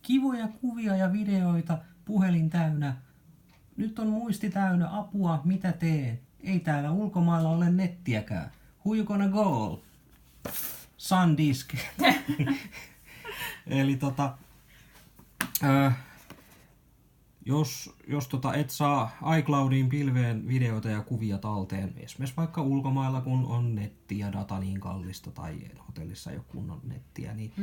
Kivoja kuvia ja videoita, puhelin täynnä. Nyt on muisti täynnä, apua, mitä teen? Ei täällä ulkomailla ole nettiäkään. Who you gonna go? SanDisk. Eli jos et saa iCloudiin pilveen videoita ja kuvia talteen, esimerkiksi vaikka ulkomailla, kun on netti ja data niin kallista tai hotellissa ei ole kunnon nettiä, niin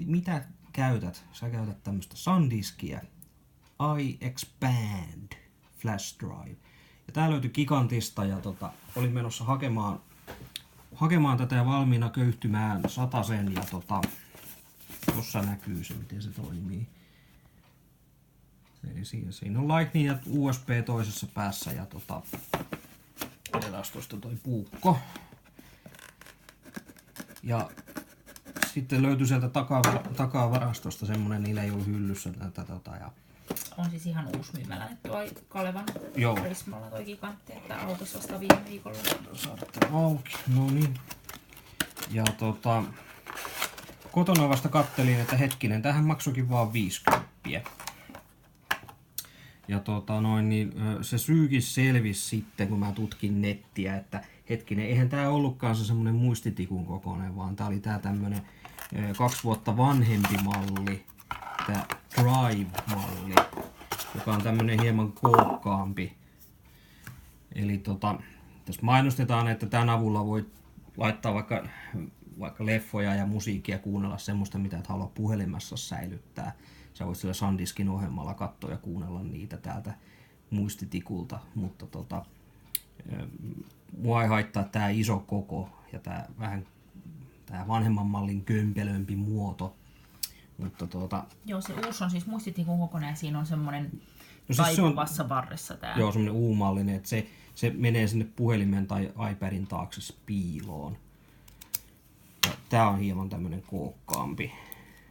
mitä käytät? Sä käytät tämmöistä SanDiskia, iExpand Flash Drive. Ja tää löytyi Gigantista ja olin menossa hakemaan tätä ja valmiina köyhtymään satasen ja tossa näkyy se, miten se toimii. Eli siinä on Lightning ja USB toisessa päässä ja otetaan tuosta toi puukko. Ja sitten löytyi sieltä takavarastosta semmonen, niillä ei ollut hyllyssä tätä ja on siis ihan uusi myymälä nyt tuo Kalevan Prismalla toi Gigantti, että aukesi vasta viime viikolla. Saatte auki, no niin. Ja kotona vasta kattelin, että hetkinen, tähän maksoikin vaan 50. Ja se syykin selvisi sitten, kun mä tutkin nettiä, että hetkinen, eihän tää ollutkaan se semmonen muistitikun kokoinen, vaan tää oli tää tämmönen 2 vuotta vanhempi malli, tää Drive-malli, joka on tämmönen hieman kookkaampi. Eli tässä mainostetaan, että tämän avulla voi laittaa vaikka leffoja ja musiikkia, kuunnella semmoista, mitä et halua puhelimessa säilyttää. Sä voit sillä SanDiskin ohjelmalla katsoa ja kuunnella niitä täältä muistitikulta, mutta mua ei haittaa tää iso koko ja tää vanhemman mallin kömpelömpi muoto. Mutta Joo, se uusi on siis muistitikun kokoinen ja siinä on semmonen taipuvassa varressa tää. Joo, semmonen U-mallinen, että se menee sinne puhelimen tai iPadin taakse piiloon. Ja tää on hieman tämmönen kookkaampi,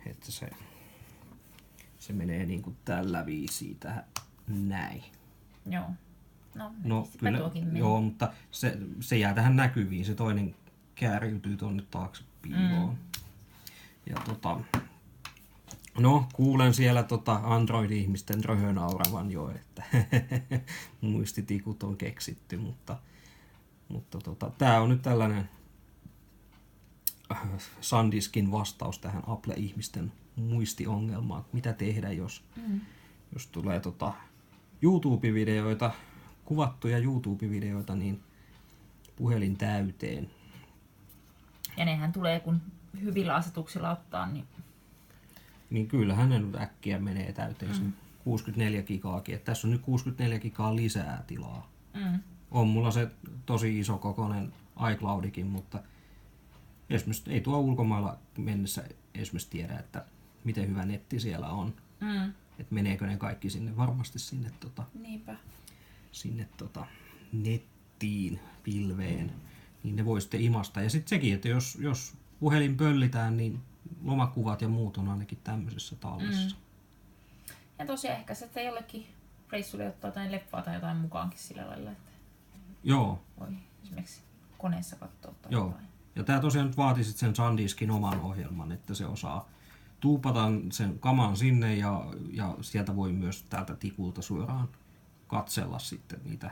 että se menee niinku tällä viisiin tähän näin. Joo. No kyllä, joo, mutta se jää tähän näkyviin, se toinen kääriytyy tonne taakse piiloon. Ja no, kuulen siellä Android-ihmisten röhönauravan jo, että muistitikut on keksitty, mutta tää on nyt tällainen SanDiskin vastaus tähän Apple-ihmisten muistiongelmaan, mitä tehdä, jos tulee YouTube-videoita, kuvattuja YouTube-videoita, niin puhelin täyteen. Ja nehän tulee, kun hyvillä asetuksilla ottaa, niin kyllähän ne nyt äkkiä menee täyteen sen 64 gigaakin. Et tässä on nyt 64 gigaa lisää tilaa. On mulla se tosi iso kokoinen iCloudikin, mutta esimerkiksi ei tuo ulkomailla mennessä esimerkiksi tiedä, että miten hyvä netti siellä on. Että meneekö ne kaikki sinne, varmasti sinne, nettiin, pilveen, niin ne voi sitten imasta. Ja sitten sekin, että jos puhelin pöllitään, niin lomakuvat ja muut on ainakin tämmöisessä tallessa. Ja tosiaan ehkä se jollekin reissulle ottaa jotain leffaa tai jotain mukaankin sillä lailla, että joo. Voi esimerkiksi koneessa katsoa tai joo. jotain. Ja tää tosiaan nyt vaatii sen SanDiskin oman ohjelman, että se osaa tuupata sen kaman sinne ja sieltä voi myös täältä tikulta suoraan katsella sitten niitä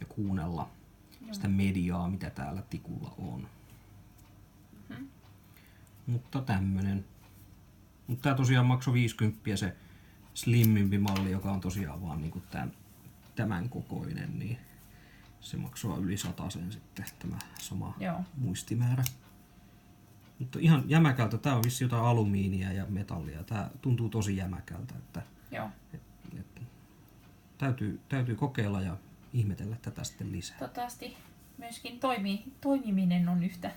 ja kuunnella sitä mediaa, mitä täällä tikulla on. Mutta tämmönen. Mutta tää tosiaan maksoi 50 se slimmimpi malli, joka on tosiaan vaan niinku tämän kokoinen, niin se maksoi yli 100 sitten tämä sama muistimäärä. Mutta ihan jämäkältä, tää on vissi jotain alumiinia ja metallia. Tää tuntuu tosi jämäkältä, että täytyy kokeilla ja ihmetellä tätä sitten lisää. Toivottavasti myöskin toimiminen on yhtä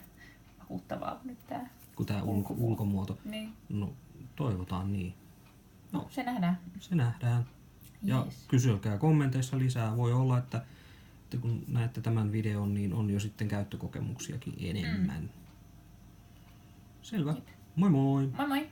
vakuuttavaa nyt tää. Kun tää ulkomuoto. Niin. No, toivotaan niin. No, se nähdään. Se nähdään. Ja kysykää kommenteissa lisää. Voi olla, että kun näette tämän videon, niin on jo sitten käyttökokemuksiakin enemmän. Selvä. Moi moi! Moi moi!